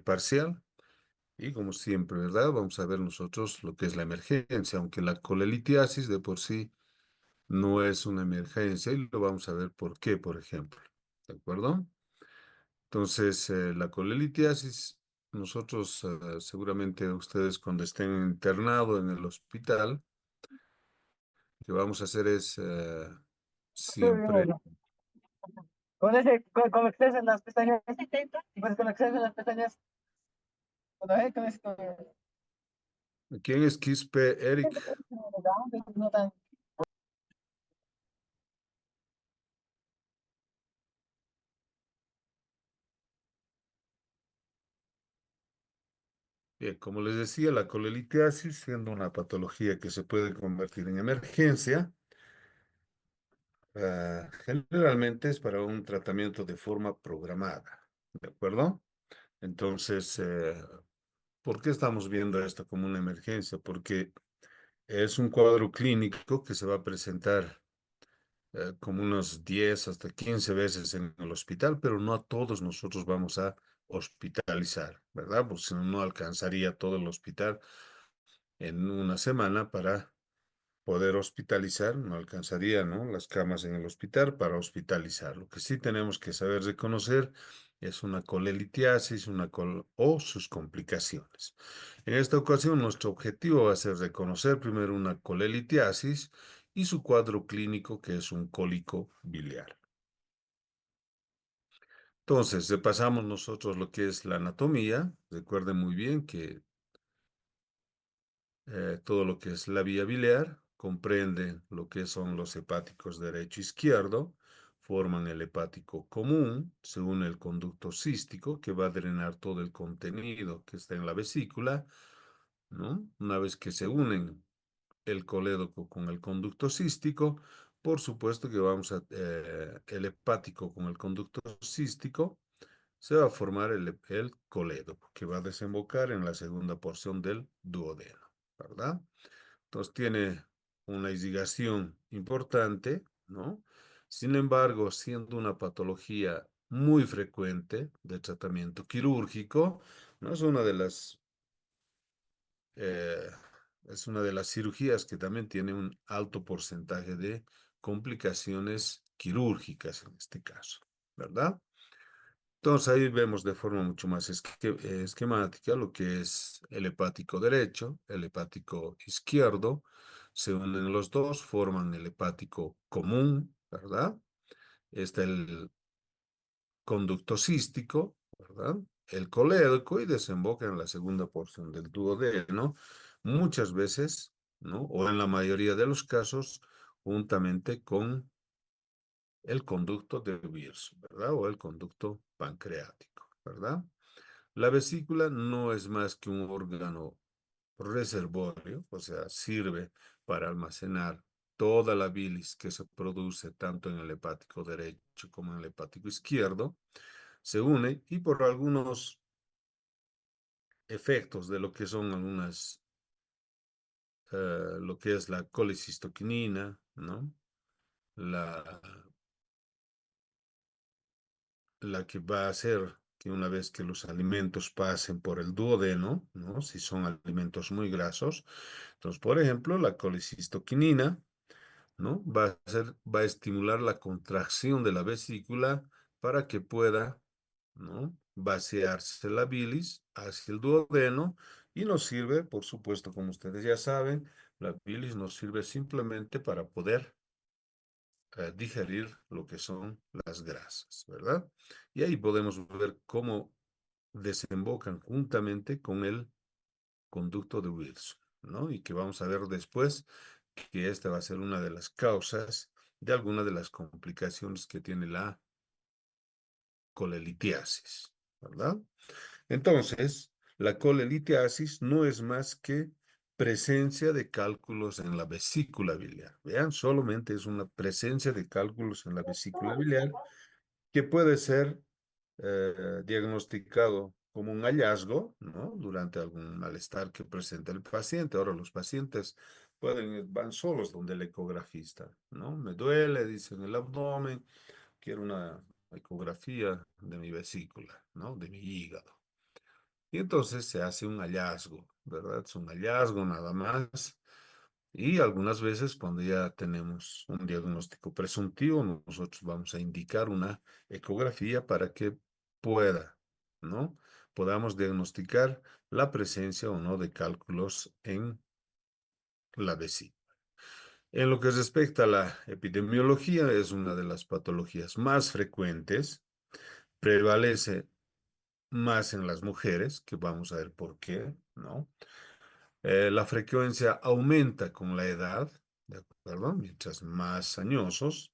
parcial. Y como siempre, ¿verdad? Vamos a ver nosotros lo que es la emergencia, aunque la colelitiasis de por sí no es una emergencia y lo vamos a ver por qué, por ejemplo. ¿De acuerdo? Entonces, la colelitiasis, nosotros seguramente ustedes cuando estén internados en el hospital, lo que vamos a hacer es siempre, Con exceso en las pestañas, y pues con exceso en las pestañas, ¿quién es Quispe Eric? no tan. Bien, como les decía, la colelitiasis, siendo una patología que se puede convertir en emergencia, generalmente es para un tratamiento de forma programada, ¿de acuerdo? Entonces, ¿por qué estamos viendo esto como una emergencia? Porque es un cuadro clínico que se va a presentar como unos 10 hasta 15 veces en el hospital, pero no a todos nosotros vamos a hospitalizar, ¿verdad? Porque si no, no alcanzaría todo el hospital en una semana para poder hospitalizar, no alcanzaría, ¿no? Las camas en el hospital para hospitalizar. Lo que sí tenemos que saber reconocer es una colelitiasis, o sus complicaciones. En esta ocasión, nuestro objetivo va a ser reconocer primero una colelitiasis y su cuadro clínico, que es un cólico biliar. Entonces, repasamos nosotros lo que es la anatomía. Recuerden muy bien que todo lo que es la vía biliar, comprende lo que son los hepáticos derecho e izquierdo, forman el hepático común, se une el conducto cístico que va a drenar todo el contenido que está en la vesícula, ¿no? Una vez que se unen el colédoco con el conducto cístico, por supuesto que el hepático con el conducto cístico, se va a formar el colédoco que va a desembocar en la segunda porción del duodeno, ¿verdad? Entonces tiene una irrigación importante, ¿no? Sin embargo, siendo una patología muy frecuente de tratamiento quirúrgico, ¿no? Eh, es una de las cirugías que también tiene un alto porcentaje de complicaciones quirúrgicas en este caso, ¿verdad? Entonces ahí vemos de forma mucho más esquemática lo que es el hepático derecho, el hepático izquierdo. Se unen los dos, forman el hepático común, ¿verdad? Está el conducto cístico, ¿verdad? El colédoco y desemboca en la segunda porción del duodeno, muchas veces, ¿no? O en la mayoría de los casos, juntamente con el conducto de Wirs, ¿verdad? O el conducto pancreático, ¿verdad? La vesícula no es más que un órgano reservorio, o sea, sirve para almacenar toda la bilis que se produce tanto en el hepático derecho como en el hepático izquierdo, se une y por algunos efectos de lo que son lo que es la colecistoquinina, ¿no? La, la que va a hacer que una vez que los alimentos pasen por el duodeno, ¿no? Si son alimentos muy grasos, entonces, por ejemplo, la colecistoquinina, ¿no? Va a estimular la contracción de la vesícula para que pueda, ¿no? Vaciarse la bilis hacia el duodeno y nos sirve, por supuesto, como ustedes ya saben, la bilis nos sirve simplemente para poder digerir lo que son las grasas, ¿verdad? Y ahí podemos ver cómo desembocan juntamente con el conducto de Wilson, ¿no? Y que vamos a ver después que esta va a ser una de las causas de alguna de las complicaciones que tiene la colelitiasis, ¿verdad? Entonces, la colelitiasis no es más que presencia de cálculos en la vesícula biliar. Vean, solamente es una presencia de cálculos en la vesícula biliar que puede ser diagnosticado como un hallazgo, ¿no? Durante algún malestar que presenta el paciente. Ahora los pacientes van solos donde el ecografista, ¿no? Me duele, dicen el abdomen, quiero una ecografía de mi vesícula, ¿no? De mi hígado. Y entonces se hace un hallazgo, ¿verdad? Es un hallazgo nada más. Y algunas veces cuando ya tenemos un diagnóstico presuntivo, nosotros vamos a indicar una ecografía para que pueda, ¿no? Podamos diagnosticar la presencia o no de cálculos en la vesícula. En lo que respecta a la epidemiología, es una de las patologías más frecuentes, prevalece más en las mujeres, que vamos a ver por qué, ¿no? La frecuencia aumenta con la edad, ¿de acuerdo? Mientras más añosos,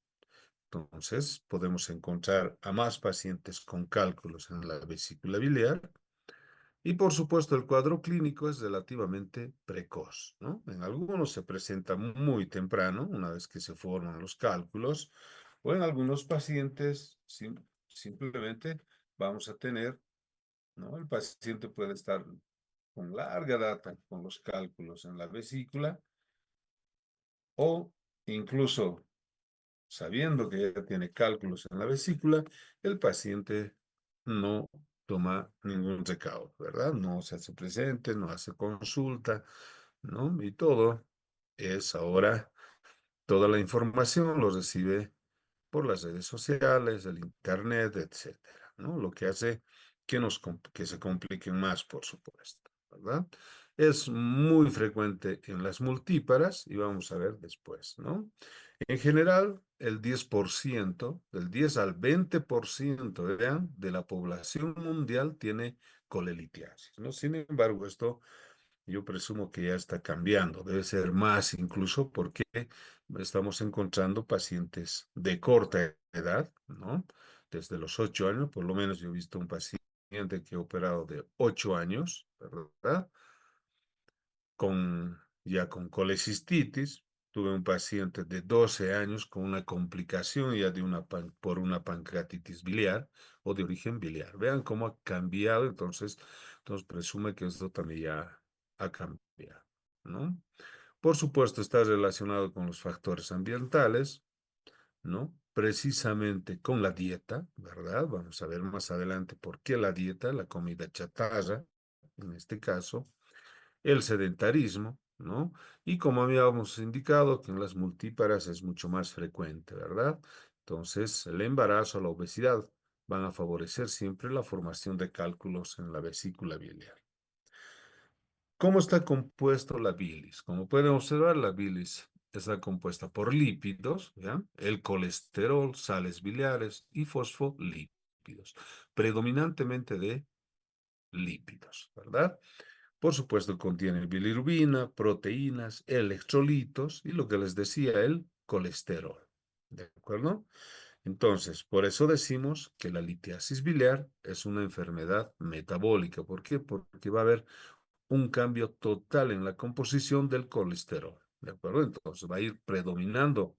entonces podemos encontrar a más pacientes con cálculos en la vesícula biliar. Y por supuesto, el cuadro clínico es relativamente precoz, ¿no? En algunos se presenta muy temprano, una vez que se forman los cálculos, o en algunos pacientes simplemente vamos a tener, ¿no? El paciente puede estar con larga data con los cálculos en la vesícula o incluso sabiendo que ya tiene cálculos en la vesícula, el paciente no toma ningún recaudo, ¿verdad? No se hace presente, no hace consulta, ¿no? Y todo es ahora, toda la información lo recibe por las redes sociales, el internet, etcétera, ¿no? Lo que hace que se compliquen más, por supuesto, ¿verdad? Es muy frecuente en las multíparas y vamos a ver después, ¿no? En general, el 10%, del 10 al 20%, vean, de la población mundial tiene colelitiasis, ¿no? Sin embargo, esto yo presumo que ya está cambiando, debe ser más incluso porque estamos encontrando pacientes de corta edad, ¿no? Desde los 8 años, por lo menos yo he visto un paciente que he operado de 8 años, ¿verdad? Ya con colecistitis. Tuve un paciente de 12 años con una complicación ya de por una pancreatitis biliar o de origen biliar. Vean cómo ha cambiado, entonces presume que esto también ya ha cambiado, ¿no? Por supuesto, está relacionado con los factores ambientales, ¿no? Precisamente con la dieta, ¿verdad? Vamos a ver más adelante por qué la dieta, la comida chatarra, en este caso el sedentarismo, ¿no? Y como habíamos indicado, que en las multíparas es mucho más frecuente, ¿verdad? Entonces, el embarazo, la obesidad van a favorecer siempre la formación de cálculos en la vesícula biliar. ¿Cómo está compuesto la bilis? Como pueden observar, la bilis está compuesta por lípidos, ¿ya? El colesterol, sales biliares y fosfolípidos, predominantemente de lípidos, ¿verdad? Por supuesto, contiene bilirrubina, proteínas, electrolitos y lo que les decía, el colesterol. ¿De acuerdo? Entonces, por eso decimos que la litiasis biliar es una enfermedad metabólica. ¿Por qué? Porque va a haber un cambio total en la composición del colesterol. ¿De acuerdo? Entonces, va a ir predominando,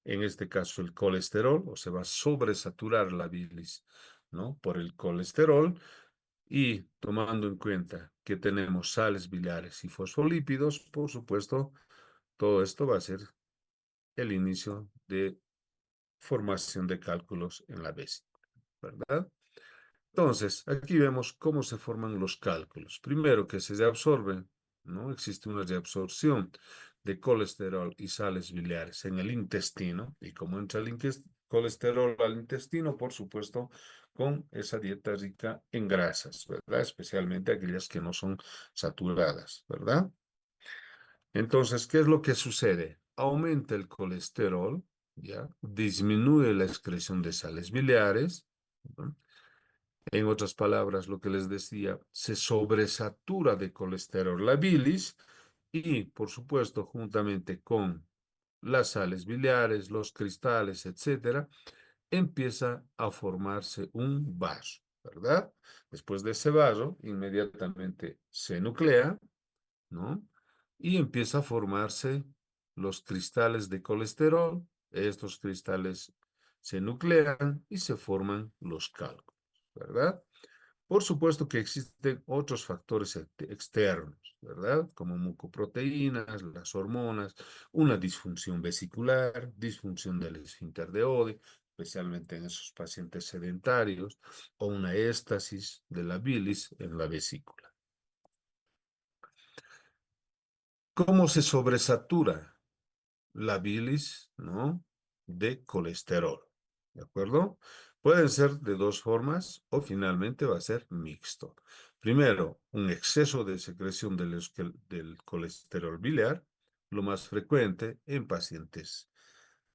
en este caso, el colesterol, o se va a sobresaturar la bilis, ¿no? Por el colesterol y tomando en cuenta que tenemos sales biliares y fosfolípidos, por supuesto, todo esto va a ser el inicio de formación de cálculos en la vesícula, ¿verdad? Entonces, aquí vemos cómo se forman los cálculos. Primero que se reabsorben, ¿no? Existe una reabsorción de colesterol y sales biliares en el intestino. Y como entra el colesterol al intestino, por supuesto, con esa dieta rica en grasas, ¿verdad? Especialmente aquellas que no son saturadas, ¿verdad? Entonces, ¿qué es lo que sucede? Aumenta el colesterol, ¿ya? Disminuye la excreción de sales biliares, ¿no? En otras palabras, lo que les decía, se sobresatura de colesterol la bilis y, por supuesto, juntamente con las sales biliares, los cristales, etcétera, empieza a formarse un vaso, ¿verdad? Después de ese vaso, inmediatamente se nuclea, ¿no? Y empieza a formarse los cristales de colesterol. Estos cristales se nuclean y se forman los cálculos, ¿verdad? Por supuesto que existen otros factores externos, ¿verdad? Como mucoproteínas, las hormonas, una disfunción vesicular, disfunción del esfínter de Oddi. especialmente en esos pacientes sedentarios, o una éstasis de la bilis en la vesícula. ¿Cómo se sobresatura la bilis, ¿no? De colesterol? ¿De acuerdo? Pueden ser de dos formas o finalmente va a ser mixto. Primero, un exceso de secreción del colesterol biliar, lo más frecuente en pacientes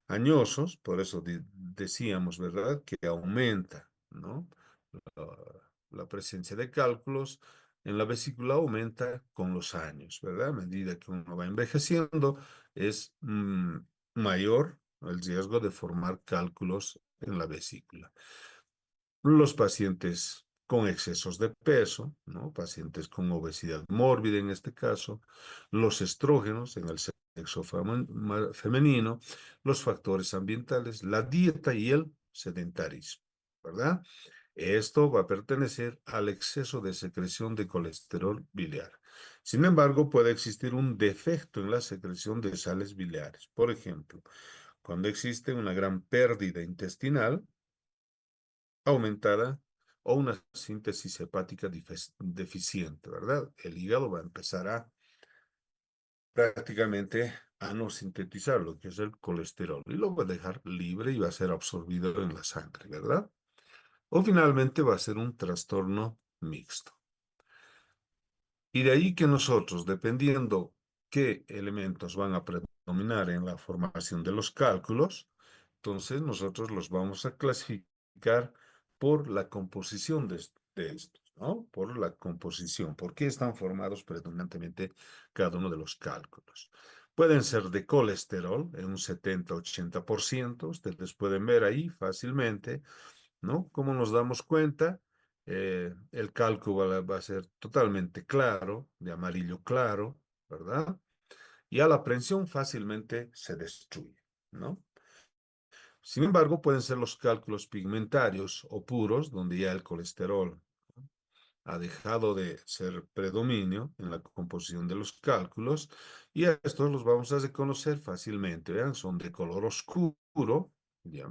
añosos, por eso decíamos, ¿verdad? Que aumenta, ¿no? La presencia de cálculos en la vesícula aumenta con los años, ¿verdad? A medida que uno va envejeciendo, es mayor el riesgo de formar cálculos en la vesícula. Los pacientes con excesos de peso, ¿no? Pacientes con obesidad mórbida en este caso, los estrógenos en el sexo femenino, los factores ambientales, la dieta y el sedentarismo, ¿verdad? Esto va a pertenecer al exceso de secreción de colesterol biliar. Sin embargo, puede existir un defecto en la secreción de sales biliares. Por ejemplo, cuando existe una gran pérdida intestinal, aumentada o una síntesis hepática deficiente, ¿verdad? El hígado va a empezar a prácticamente a no sintetizar lo que es el colesterol y lo va a dejar libre y va a ser absorbido en la sangre, ¿verdad? O finalmente va a ser un trastorno mixto. Y de ahí que nosotros, dependiendo qué elementos van a predominar en la formación de los cálculos, entonces nosotros los vamos a clasificar por la composición de estos, ¿no? Por la composición, por qué están formados predominantemente cada uno de los cálculos. Pueden ser de colesterol en un 70-80%, ustedes pueden ver ahí fácilmente, ¿no? ¿Cómo nos damos cuenta? El cálculo va a ser totalmente claro, de amarillo claro, ¿verdad? Y a la prensión fácilmente se destruye, ¿no? Sin embargo, pueden ser los cálculos pigmentarios o puros, donde ya el colesterol ha dejado de ser predominio en la composición de los cálculos, y a estos los vamos a reconocer fácilmente, ¿vean? Son de color oscuro, ¿ya?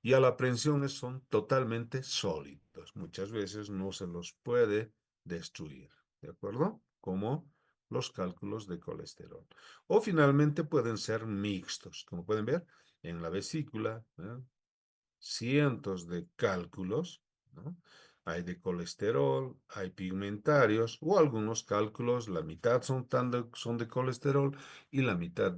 Y a la prensión son totalmente sólidos. Muchas veces no se los puede destruir, ¿de acuerdo? Como los cálculos de colesterol. O finalmente pueden ser mixtos, como pueden ver en la vesícula, ¿eh? Cientos de cálculos, ¿no? Hay de colesterol, hay pigmentarios o algunos cálculos, la mitad son de colesterol y la mitad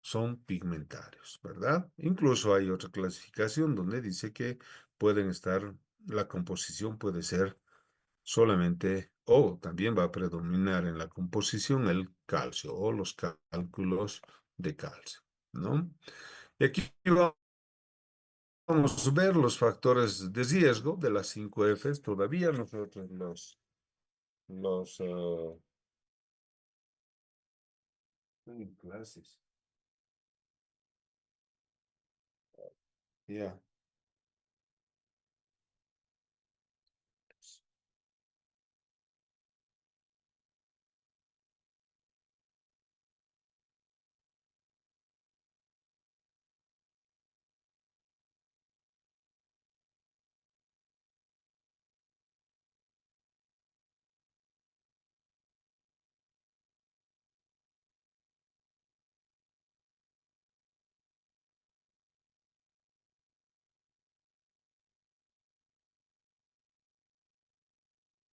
son pigmentarios, ¿verdad? Incluso hay otra clasificación donde dice que pueden estar, la composición puede ser solamente, o también va a predominar en la composición el calcio o los cálculos de calcio, ¿no? Y aquí vamos a ver los factores de riesgo de las 5 Fs. Todavía nosotros los, clases, ya.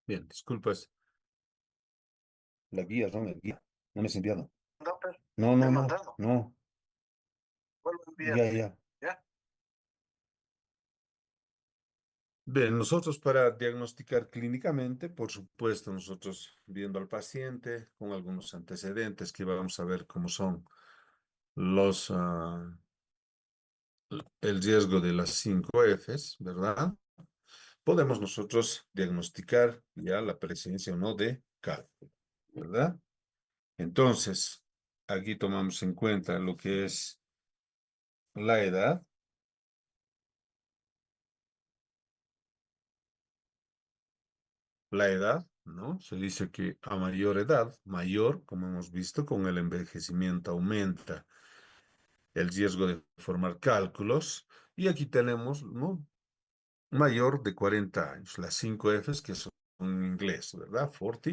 Bien, disculpas. La guía, no la guía. No me has enviado. No, pero No, te he no, no, mandado. no. Vuelvo a enviar. Ya, ya. ¿Ya? Bien, nosotros para diagnosticar clínicamente, por supuesto, nosotros viendo al paciente con algunos antecedentes que vamos a ver cómo son los, el riesgo de las 5 Fs, ¿verdad? Podemos nosotros diagnosticar ya la presencia o no de cálculo, ¿verdad? Entonces, aquí tomamos en cuenta lo que es la edad. La edad, ¿no? Se dice que a mayor edad, mayor, como hemos visto, con el envejecimiento aumenta el riesgo de formar cálculos. Y aquí tenemos, ¿no? Mayor de 40 años, las 5 Fs que son en inglés, ¿verdad? 40,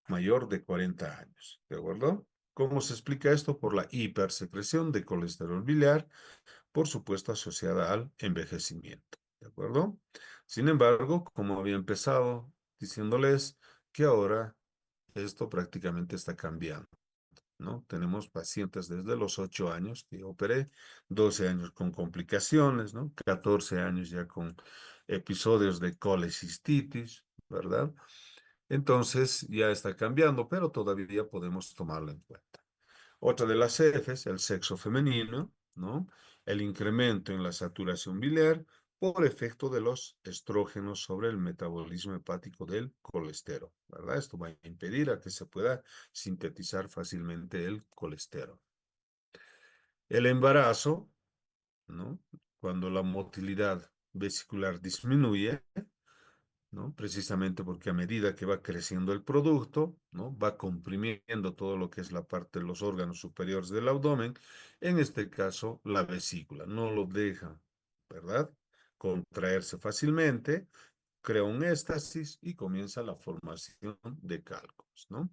mayor de 40 años, ¿de acuerdo? ¿Cómo se explica esto? Por la hipersecreción de colesterol biliar, por supuesto asociada al envejecimiento, ¿de acuerdo? Sin embargo, como había empezado diciéndoles que ahora esto prácticamente está cambiando, ¿no? Tenemos pacientes desde los 8 años que operé, 12 años con complicaciones, ¿no? 14 años ya con episodios de colecistitis, ¿verdad? Entonces ya está cambiando, pero todavía podemos tomarlo en cuenta. Otra de las Fs, el sexo femenino, ¿no? El incremento en la saturación biliar por efecto de los estrógenos sobre el metabolismo hepático del colesterol, ¿verdad? Esto va a impedir a que se pueda sintetizar fácilmente el colesterol. El embarazo, ¿no? Cuando la motilidad vesicular disminuye, ¿no? Precisamente porque a medida que va creciendo el producto, ¿no? Va comprimiendo todo lo que es la parte de los órganos superiores del abdomen, en este caso la vesícula, no lo deja, ¿verdad? Contraerse fácilmente, crea un éstasis y comienza la formación de cálculos, ¿no?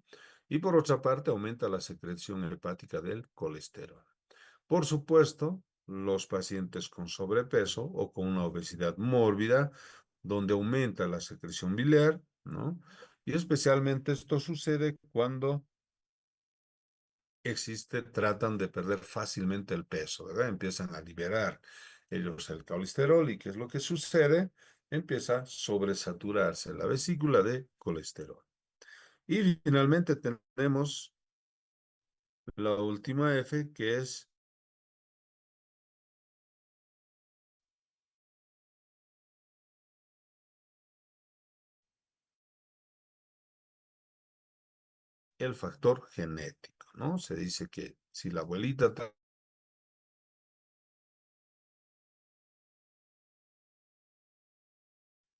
Y por otra parte, aumenta la secreción hepática del colesterol. Por supuesto, los pacientes con sobrepeso o con una obesidad mórbida, donde aumenta la secreción biliar, ¿no? Y especialmente esto sucede cuando tratan de perder fácilmente el peso, ¿verdad? Empiezan a liberar ellos el colesterol y ¿qué es lo que sucede? Empieza a sobresaturarse la vesícula de colesterol. Y finalmente tenemos la última F, que es el factor genético, ¿no? Se dice que si la abuelita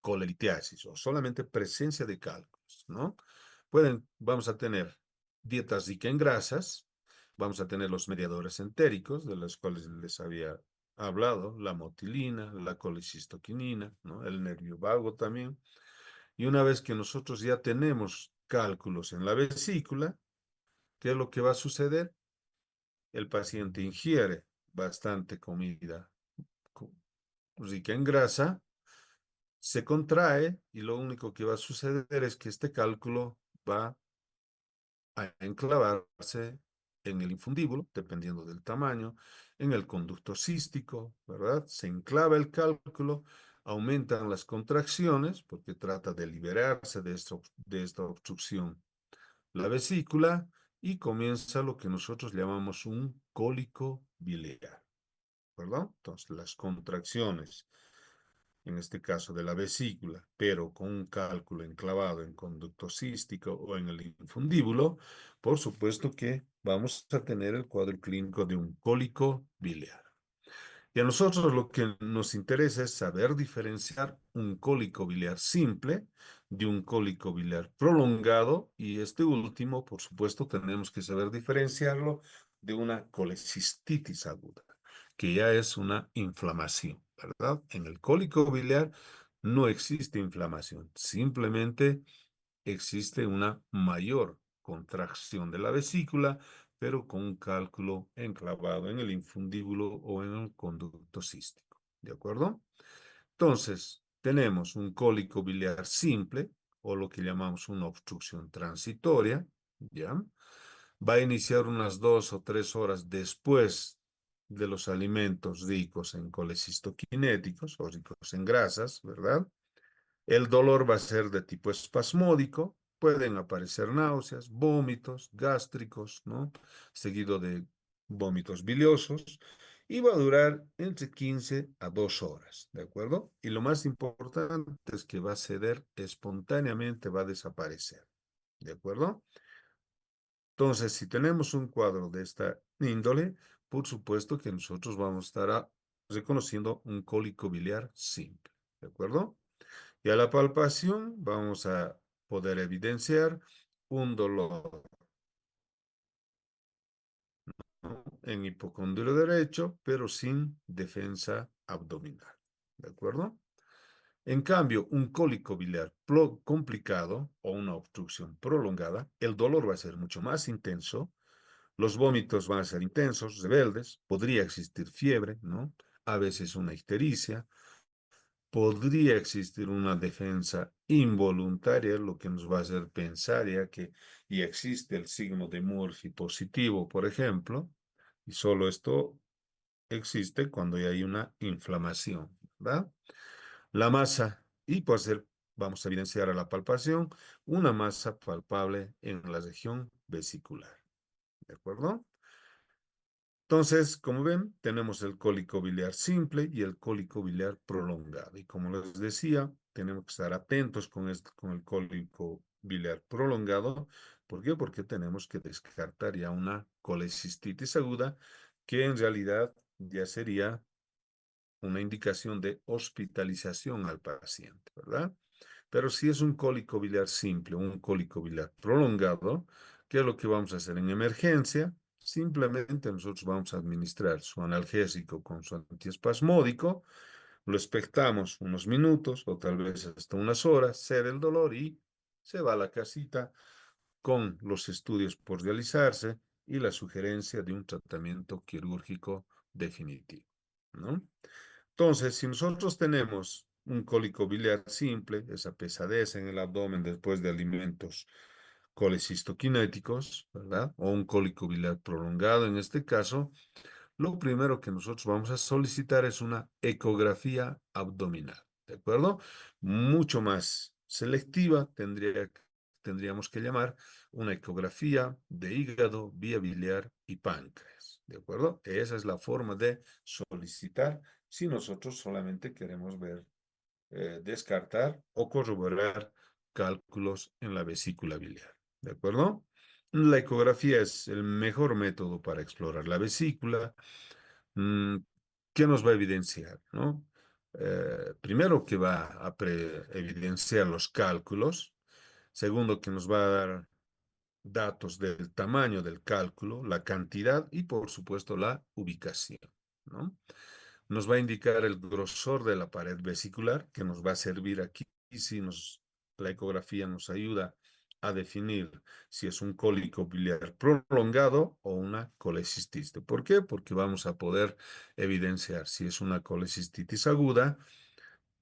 colelitiasis o solamente presencia de cálculos, ¿no? Vamos a tener dietas ricas en grasas, vamos a tener los mediadores entéricos, de los cuales les había hablado, la motilina, la colecistoquinina, ¿no? El nervio vago también. Y una vez que nosotros ya tenemos cálculos en la vesícula, ¿qué es lo que va a suceder? El paciente ingiere bastante comida rica en grasa, se contrae y lo único que va a suceder es que este cálculo va a enclavarse en el infundíbulo, dependiendo del tamaño, en el conducto cístico, ¿verdad? Se enclava el cálculo, aumentan las contracciones porque trata de liberarse de esta obstrucción la vesícula y comienza lo que nosotros llamamos un cólico biliar, ¿verdad? Entonces, las contracciones en este caso de la vesícula, pero con un cálculo enclavado en conducto cístico o en el infundíbulo, por supuesto que vamos a tener el cuadro clínico de un cólico biliar. Y a nosotros lo que nos interesa es saber diferenciar un cólico biliar simple de un cólico biliar prolongado y este último, por supuesto, tenemos que saber diferenciarlo de una colecistitis aguda, que ya es una inflamación, ¿verdad? En el cólico biliar no existe inflamación, simplemente existe una mayor contracción de la vesícula, pero con un cálculo enclavado en el infundíbulo o en el conducto cístico. ¿De acuerdo? Entonces, tenemos un cólico biliar simple, o lo que llamamos una obstrucción transitoria, ¿ya? Va a iniciar unas 2 o 3 horas después de los alimentos ricos en colecistoquinéticos o ricos en grasas, ¿verdad? El dolor va a ser de tipo espasmódico, pueden aparecer náuseas, vómitos gástricos, ¿no? Seguido de vómitos biliosos, y va a durar entre 15 a 2 horas, ¿de acuerdo? Y lo más importante es que va a ceder espontáneamente, va a desaparecer, ¿de acuerdo? Entonces, si tenemos un cuadro de esta índole, por supuesto que nosotros vamos a estar reconociendo un cólico biliar simple, ¿de acuerdo? Y a la palpación vamos a poder evidenciar un dolor en hipocondrio derecho, pero sin defensa abdominal. ¿De acuerdo? En cambio, un cólico biliar complicado o una obstrucción prolongada, el dolor va a ser mucho más intenso, los vómitos van a ser intensos, rebeldes, podría existir fiebre, ¿no? A veces una ictericia, podría existir una defensa involuntaria, lo que nos va a hacer pensar ya que y existe el signo de Murphy positivo, por ejemplo, y solo esto existe cuando ya hay una inflamación, ¿verdad? La masa, y por ser, vamos a evidenciar a la palpación, una masa palpable en la región vesicular, ¿de acuerdo? Entonces, como ven, tenemos el cólico biliar simple y el cólico biliar prolongado. Y como les decía, tenemos que estar atentos con el cólico biliar prolongado. ¿Por qué? Porque tenemos que descartar ya una colecistitis aguda, que en realidad ya sería una indicación de hospitalización al paciente, ¿verdad? Pero si es un cólico biliar simple o un cólico biliar prolongado, ¿qué es lo que vamos a hacer en emergencia? Simplemente nosotros vamos a administrar su analgésico con su antiespasmódico, lo expectamos unos minutos o tal vez hasta unas horas, cede el dolor y se va a la casita con los estudios por realizarse y la sugerencia de un tratamiento quirúrgico definitivo, ¿no? Entonces, si nosotros tenemos un cólico biliar simple, esa pesadez en el abdomen después de alimentos colecistoquinéticos, ¿verdad? O un cólico biliar prolongado en este caso, lo primero que nosotros vamos a solicitar es una ecografía abdominal, ¿de acuerdo? Mucho más selectiva tendríamos que llamar una ecografía de hígado, vía biliar y páncreas, ¿de acuerdo? Esa es la forma de solicitar si nosotros solamente queremos ver, descartar o corroborar cálculos en la vesícula biliar, ¿de acuerdo? La ecografía es el mejor método para explorar la vesícula. Mm, ¿Qué nos va a evidenciar, no? Primero que va a evidenciar los cálculos. Segundo, que nos va a dar datos del tamaño del cálculo, la cantidad y, por supuesto, la ubicación, ¿no? Nos va a indicar el grosor de la pared vesicular, que nos va a servir aquí si la ecografía nos ayuda a definir si es un cólico biliar prolongado o una colecistitis. ¿Por qué? Porque vamos a poder evidenciar si es una colecistitis aguda,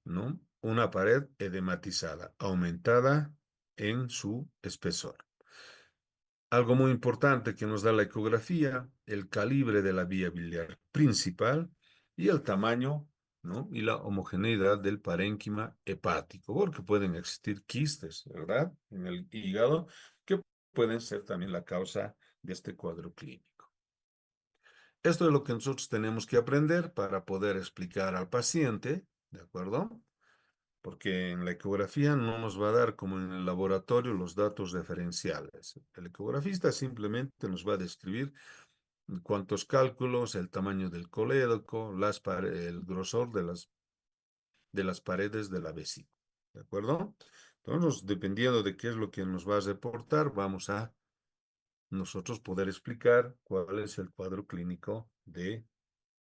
¿no? Una pared edematizada, aumentada en su espesor. Algo muy importante que nos da la ecografía, el calibre de la vía biliar principal y el tamaño, ¿no? Y la homogeneidad del parénquima hepático, porque pueden existir quistes, ¿verdad? En el hígado, que pueden ser también la causa de este cuadro clínico. Esto es lo que nosotros tenemos que aprender para poder explicar al paciente, ¿de acuerdo? Porque en la ecografía no nos va a dar como en el laboratorio los datos referenciales. El ecografista simplemente nos va a describir cuántos cálculos, el tamaño del colédoco, el grosor de las paredes de la vesícula. ¿De acuerdo? Entonces, dependiendo de qué es lo que nos va a reportar, vamos a nosotros poder explicar cuál es el cuadro clínico de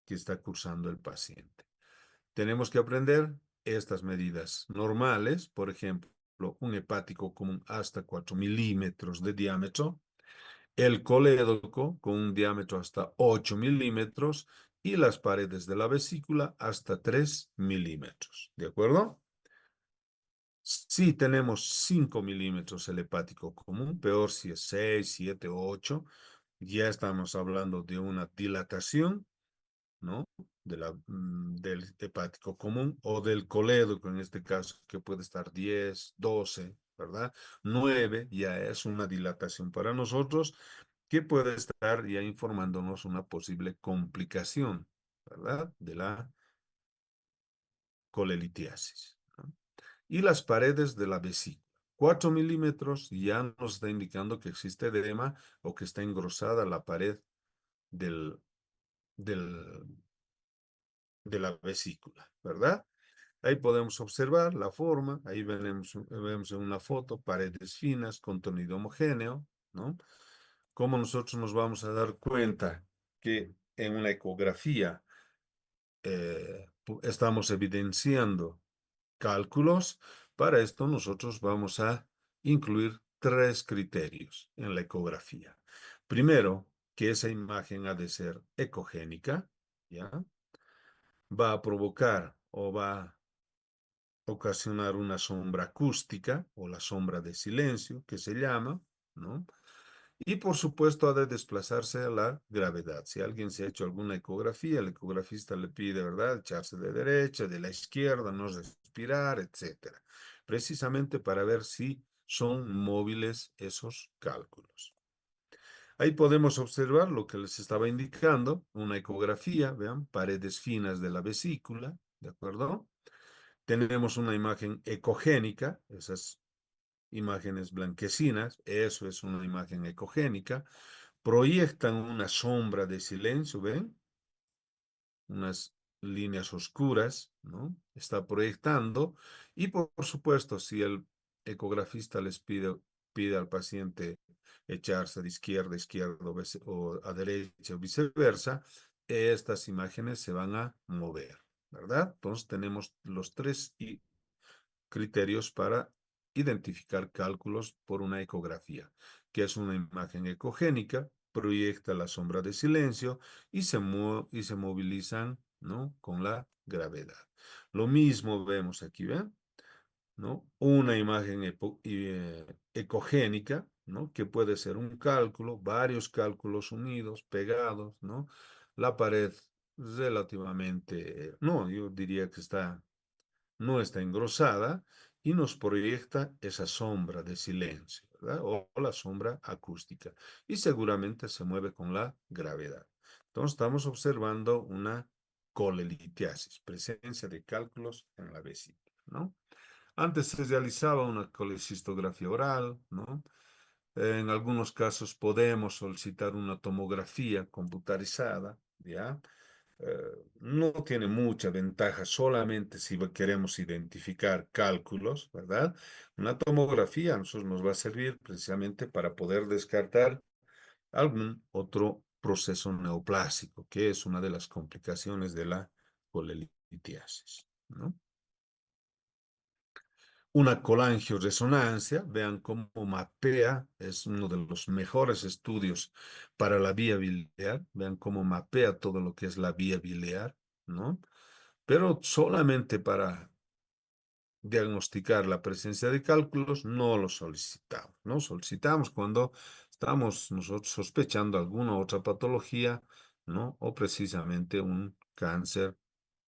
que está cursando el paciente. Tenemos que aprender estas medidas normales, por ejemplo, un hepático común hasta 4 milímetros de diámetro, el colédoco con un diámetro hasta 8 milímetros y las paredes de la vesícula hasta 3 milímetros. ¿De acuerdo? Si tenemos 5 milímetros el hepático común, peor si es 6, 7 o 8, ya estamos hablando de una dilatación, ¿no? Del hepático común o del colédoco, en este caso, que puede estar 10, 12, ¿verdad? 9 ya es una dilatación para nosotros que puede estar ya informándonos una posible complicación, ¿verdad? De la colelitiasis, ¿no? Y las paredes de la vesícula. 4 milímetros ya nos está indicando que existe edema o que está engrosada la pared del, del, de la vesícula, ¿verdad? Ahí podemos observar la forma, ahí vemos en una foto paredes finas, contenido homogéneo, ¿no? ¿Cómo nosotros nos vamos a dar cuenta que en una ecografía estamos evidenciando cálculos. Para esto nosotros vamos a incluir tres criterios en la ecografía. Primero, que esa imagen ha de ser ecogénica, ¿ya? Va a provocar o va a ocasionar una sombra acústica o la sombra de silencio, que se llama, ¿no? Y por supuesto ha de desplazarse a la gravedad. Si alguien se ha hecho alguna ecografía, el ecografista le pide, ¿verdad?, echarse de derecha, de la izquierda, no respirar, etcétera. Precisamente para ver si son móviles esos cálculos. Ahí podemos observar lo que les estaba indicando, una ecografía, vean, paredes finas de la vesícula, ¿de acuerdo? Tenemos una imagen ecogénica, esas imágenes blanquecinas, eso es una imagen ecogénica, proyectan una sombra de silencio, ¿ven? Unas líneas oscuras, ¿no? Está proyectando y por supuesto, si el ecografista pide al paciente echarse de izquierda a izquierda o a derecha o viceversa, estas imágenes se van a mover, ¿verdad? Entonces tenemos los tres criterios para identificar cálculos por una ecografía, que es una imagen ecogénica, proyecta la sombra de silencio y se movilizan, ¿no?, con la gravedad. Lo mismo vemos aquí, ¿ven?, ¿no? Una imagen ecogénica, ¿no?, que puede ser un cálculo, varios cálculos unidos, pegados, ¿no? La pared relativamente, no, yo diría que no está engrosada y nos proyecta esa sombra de silencio, ¿verdad? O la sombra acústica. Y seguramente se mueve con la gravedad. Entonces estamos observando una colelitiasis, presencia de cálculos en la vesícula, ¿no? Antes se realizaba una colecistografía oral, ¿no? En algunos casos podemos solicitar una tomografía computarizada, ¿ya? No tiene mucha ventaja, solamente si queremos identificar cálculos, ¿verdad? Una tomografía a nosotros nos va a servir precisamente para poder descartar algún otro proceso neoplásico, que es una de las complicaciones de la colelitiasis, ¿no? Una colangioresonancia, vean cómo mapea, es uno de los mejores estudios para la vía biliar, vean cómo mapea todo lo que es la vía biliar, ¿no? Pero solamente para diagnosticar la presencia de cálculos no lo solicitamos, ¿no? Solicitamos cuando estamos nosotros sospechando alguna otra patología, ¿no? O precisamente un cáncer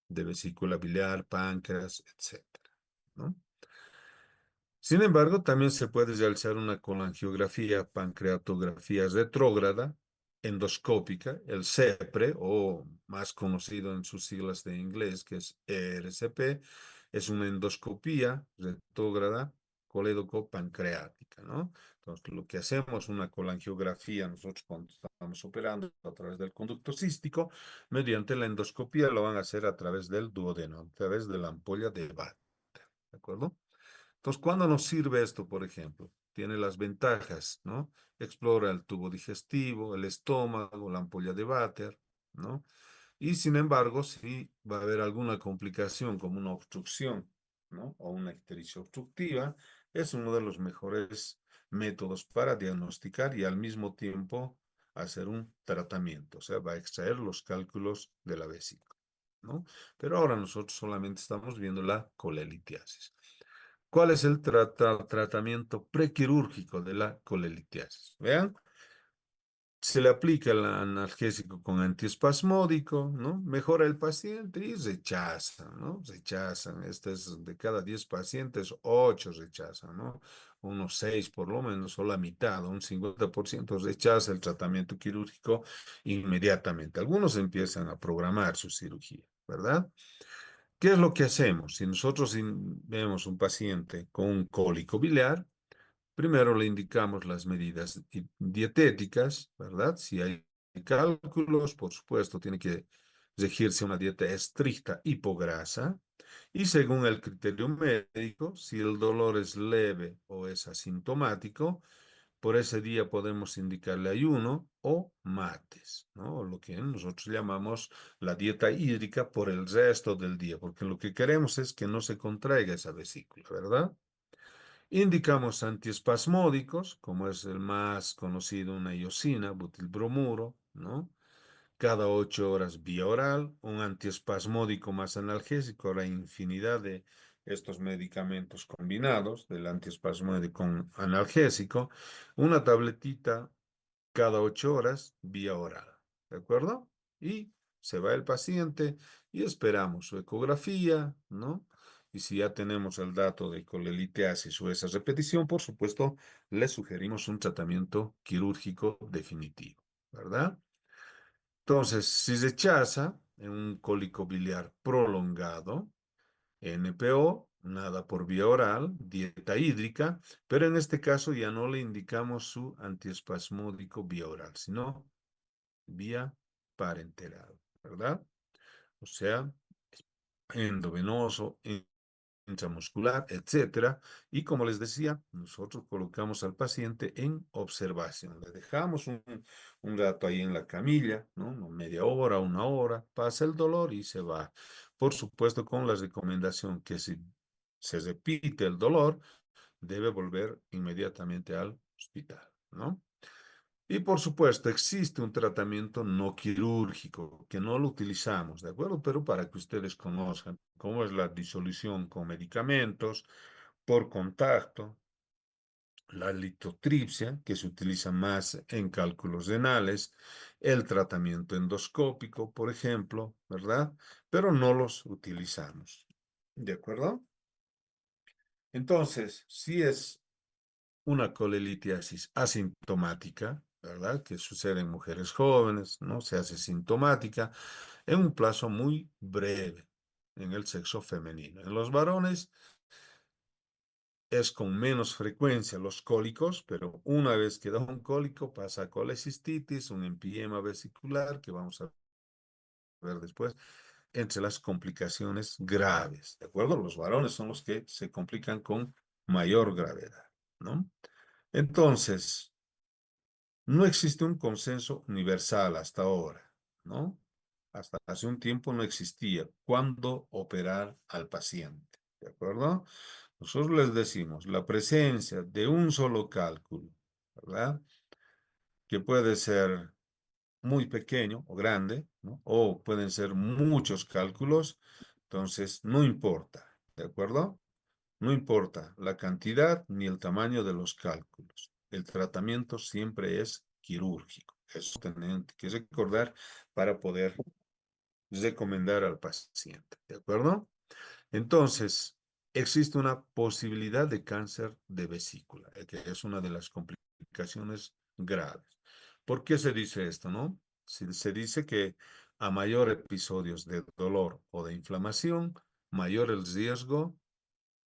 de vesícula biliar, páncreas, etcétera, ¿no? Sin embargo, también se puede realizar una colangiografía, pancreatografía retrógrada, endoscópica, el CEPRE, o más conocido en sus siglas de inglés, que es ERCP, es una endoscopía retrógrada colédoco-pancreática, ¿no? Entonces, lo que hacemos es una colangiografía, nosotros cuando estamos operando a través del conducto cístico, mediante la endoscopía lo van a hacer a través del duodeno, a través de la ampolla de Vater, ¿de acuerdo? Entonces, ¿cuándo nos sirve esto, por ejemplo? Tiene las ventajas, ¿no? Explora el tubo digestivo, el estómago, la ampolla de Vater, ¿no? Y sin embargo, si va a haber alguna complicación como una obstrucción, ¿no? O una ictericia obstructiva, es uno de los mejores métodos para diagnosticar y al mismo tiempo hacer un tratamiento. O sea, va a extraer los cálculos de la vesícula, ¿no? Pero ahora nosotros solamente estamos viendo la colelitiasis. ¿Cuál es el tratamiento prequirúrgico de la colelitiasis? Vean, se le aplica el analgésico con antiespasmódico, ¿no? Mejora el paciente y rechazan, ¿no? Rechazan. Este es de cada 10 pacientes, 8 rechazan, ¿no? Unos 6 por lo menos, o la mitad, un 50% rechaza el tratamiento quirúrgico inmediatamente. Algunos empiezan a programar su cirugía, ¿verdad? ¿Qué es lo que hacemos? Si nosotros vemos un paciente con un cólico biliar, primero le indicamos las medidas dietéticas, ¿verdad? Si hay cálculos, por supuesto, tiene que regirse una dieta estricta hipograsa. Y según el criterio médico, si el dolor es leve o es asintomático, Por ese día podemos indicarle ayuno o mates, ¿no? O lo que nosotros llamamos la dieta hídrica por el resto del día, porque lo que queremos es que no se contraiga esa vesícula, ¿verdad? Indicamos antiespasmódicos, como es el más conocido, una iosina, butilbromuro, ¿no? Cada 8 horas vía oral, un antiespasmódico más analgésico. Ahora hay infinidad de estos medicamentos combinados, del antiespasmódico con analgésico, una tabletita cada 8 horas vía oral, ¿de acuerdo? Y se va el paciente y esperamos su ecografía, ¿no? Y si ya tenemos el dato de colelitiasis o esa repetición, por supuesto, le sugerimos un tratamiento quirúrgico definitivo, ¿verdad? Entonces, si rechaza en un cólico biliar prolongado, NPO, nada por vía oral, dieta hídrica, pero en este caso ya no le indicamos su antiespasmódico vía oral, sino vía parenteral, ¿verdad? O sea, endovenoso, intramuscular, etcétera. Y como les decía, nosotros colocamos al paciente en observación. Le dejamos un rato ahí en la camilla, ¿no? Media hora, 1 hora, pasa el dolor y se va. Por supuesto, con la recomendación que si se repite el dolor, debe volver inmediatamente al hospital, ¿no? Y por supuesto, existe un tratamiento no quirúrgico que no lo utilizamos, ¿de acuerdo? Pero para que ustedes conozcan cómo es la disolución con medicamentos, por contacto, la litotripsia, que se utiliza más en cálculos renales, el tratamiento endoscópico, por ejemplo, ¿verdad? Pero no los utilizamos, ¿de acuerdo? Entonces, si es una colelitiasis asintomática, ¿verdad? Que sucede en mujeres jóvenes, ¿no? Se hace sintomática en un plazo muy breve en el sexo femenino. En los varones es con menos frecuencia los cólicos, pero una vez que da un cólico pasa a colecistitis, un empiema vesicular, que vamos a ver después, entre las complicaciones graves, ¿de acuerdo? Los varones son los que se complican con mayor gravedad, ¿no? Entonces, no existe un consenso universal hasta ahora, ¿no? Hasta hace un tiempo no existía cuándo operar al paciente, ¿de acuerdo? Nosotros les decimos la presencia de un solo cálculo, ¿verdad? Que puede ser muy pequeño o grande, ¿no? O pueden ser muchos cálculos, entonces no importa, ¿de acuerdo? No importa la cantidad ni el tamaño de los cálculos. El tratamiento siempre es quirúrgico. Eso tienen que recordar para poder recomendar al paciente. ¿De acuerdo? Entonces, existe una posibilidad de cáncer de vesícula, que es una de las complicaciones graves. ¿Por qué se dice esto, no? Se dice que a mayor episodios de dolor o de inflamación, mayor el riesgo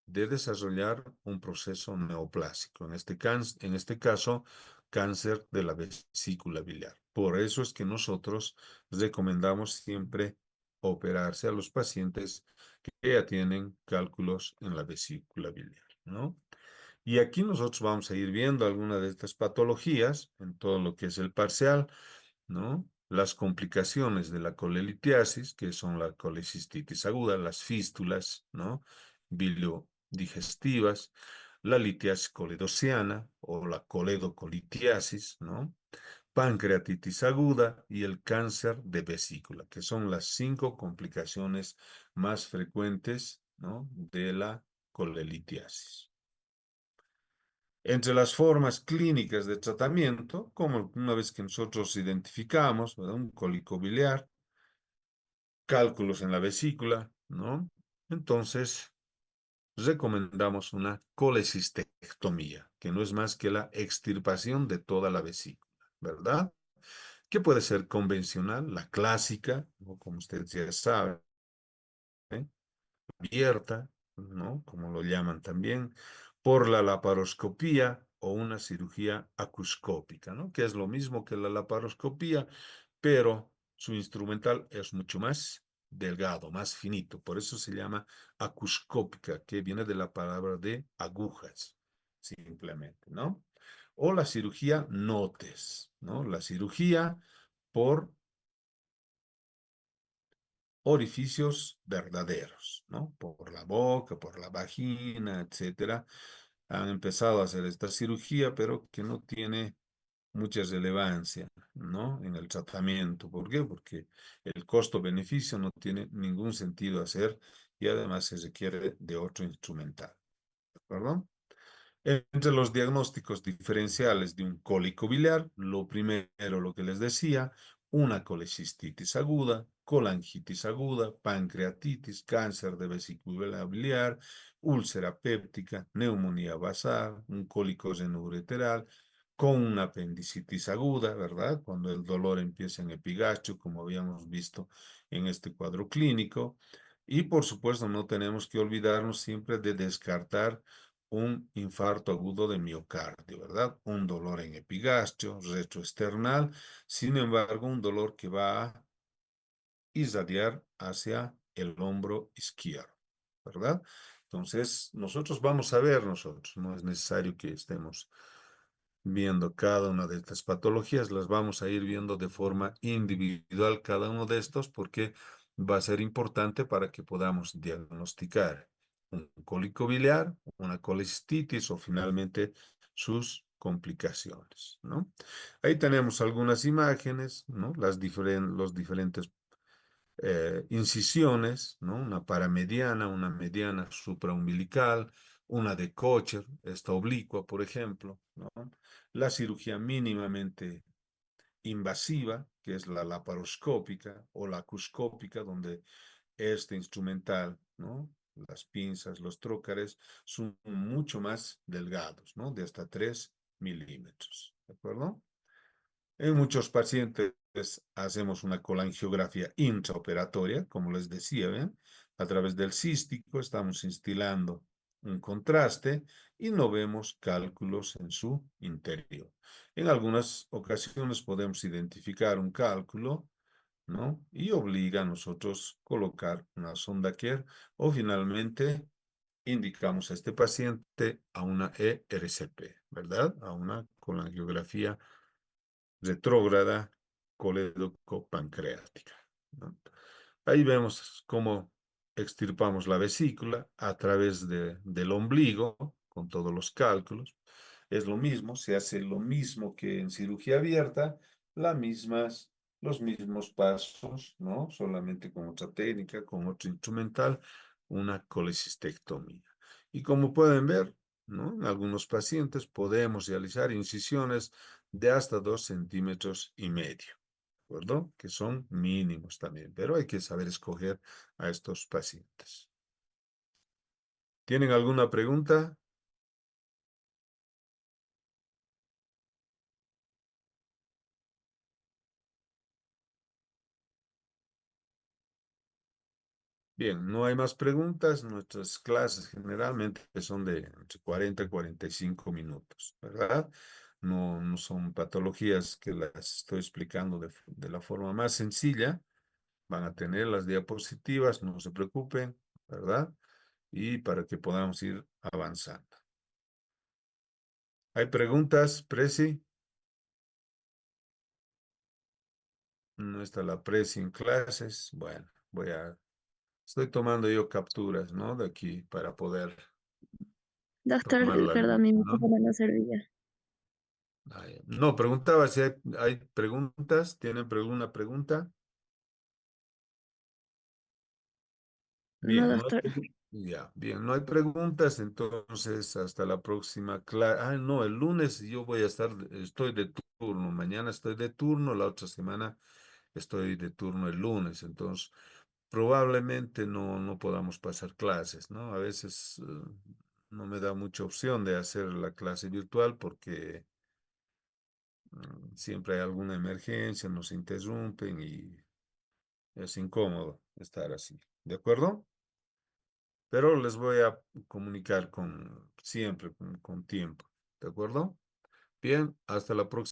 de desarrollar un proceso neoplásico, en este caso, cáncer de la vesícula biliar. Por eso es que nosotros recomendamos siempre operarse a los pacientes que ya tienen cálculos en la vesícula biliar, ¿no? Y aquí nosotros vamos a ir viendo algunas de estas patologías en todo lo que es el parcial, ¿no? Las complicaciones de la colelitiasis, que son la colecistitis aguda, las fístulas, ¿no? Biliodigestivas, la litiasis coledociana o la coledocolitiasis, ¿no? Pancreatitis aguda y el cáncer de vesícula, que son las 5 complicaciones más frecuentes, ¿no? De la colelitiasis. Entre las formas clínicas de tratamiento, como una vez que nosotros identificamos, ¿verdad? Un cólico biliar, cálculos en la vesícula, ¿no? Entonces, recomendamos una colecistectomía, que no es más que la extirpación de toda la vesícula, ¿verdad? Que puede ser convencional, la clásica, o como ustedes ya saben, ¿eh? Abierta, ¿no? Como lo llaman también, por la laparoscopía o una cirugía acuscópica, ¿no? Que es lo mismo que la laparoscopía, pero su instrumental es mucho más delgado, más finito. Por eso se llama acuscópica, que viene de la palabra de agujas. simplemente, ¿no? O la cirugía notes, ¿no? La cirugía por orificios verdaderos, ¿no? Por la boca, por la vagina, etcétera. Han empezado a hacer esta cirugía, pero que no tiene mucha relevancia, ¿no? En el tratamiento. ¿Por qué? Porque el costo-beneficio no tiene ningún sentido hacer y además se requiere de otro instrumental, ¿de acuerdo? Entre los diagnósticos diferenciales de un cólico biliar, lo primero, lo que les decía, una colecistitis aguda, colangitis aguda, pancreatitis, cáncer de vesícula biliar, úlcera péptica, neumonía basal, un cólico renoureteral, con una apendicitis aguda, ¿verdad? Cuando el dolor empieza en epigastrio, como habíamos visto en este cuadro clínico. Y por supuesto, no tenemos que olvidarnos siempre de descartar un infarto agudo de miocardio, ¿verdad? Un dolor en epigastrio, retroesternal, sin embargo, un dolor que va a irradiar hacia el hombro izquierdo, ¿verdad? Entonces, nosotros vamos a ver nosotros, no es necesario que estemos viendo cada una de estas patologías, las vamos a ir viendo de forma individual cada uno de estos porque va a ser importante para que podamos diagnosticar un cólico biliar, una colecistitis o finalmente sus complicaciones, ¿no? Ahí tenemos algunas imágenes, ¿no? Los diferentes incisiones, ¿no? Una paramediana, una mediana supraumbilical, una de Kocher, esta oblicua, por ejemplo, ¿no? La cirugía mínimamente invasiva, que es la laparoscópica o la acuscópica, donde este instrumental, ¿no? Las pinzas, los trócares son mucho más delgados, ¿no? De hasta 3 milímetros, ¿de acuerdo? En muchos pacientes hacemos una colangiografía intraoperatoria, como les decía, ¿ven? A través del cístico estamos instilando un contraste y no vemos cálculos en su interior. En algunas ocasiones podemos identificar un cálculo, ¿no? Y obliga a nosotros colocar una sonda Kerr o finalmente indicamos a este paciente a una ERCP, ¿verdad? A una colangiografía retrógrada colédoco-pancreática, ¿no? Ahí vemos cómo extirpamos la vesícula a través del ombligo, con todos los cálculos. Es lo mismo, se hace lo mismo que en cirugía abierta, los mismos pasos, ¿no? Solamente con otra técnica, con otro instrumental, una colecistectomía. Y como pueden ver, ¿no? En algunos pacientes podemos realizar incisiones de hasta 2,5 centímetros, ¿de acuerdo? Que son mínimos también, pero hay que saber escoger a estos pacientes. ¿Tienen alguna pregunta? Bien, no hay más preguntas. Nuestras clases generalmente son de entre 40 y 45 minutos, ¿verdad? No, no son patologías que las estoy explicando de la forma más sencilla. Van a tener las diapositivas, no se preocupen, ¿verdad? Y para que podamos ir avanzando. ¿Hay preguntas, Presi? No está la Presi en clases. Bueno, estoy tomando yo capturas, ¿no? De aquí para poder Doctor, tomar la perdón, nota, mi ¿no? micrófono no servía. No, preguntaba si hay preguntas. ¿Tienen alguna pregunta? No, Bien, doctor. ya, bien, no hay preguntas, entonces hasta la próxima clase. Ah, no, el lunes yo estoy de turno, mañana estoy de turno, la otra semana estoy de turno el lunes, entonces probablemente no podamos pasar clases, ¿no? A veces no me da mucha opción de hacer la clase virtual porque siempre hay alguna emergencia, nos interrumpen y es incómodo estar así, ¿de acuerdo? Pero les voy a comunicar siempre con tiempo, ¿de acuerdo? Bien, hasta la próxima.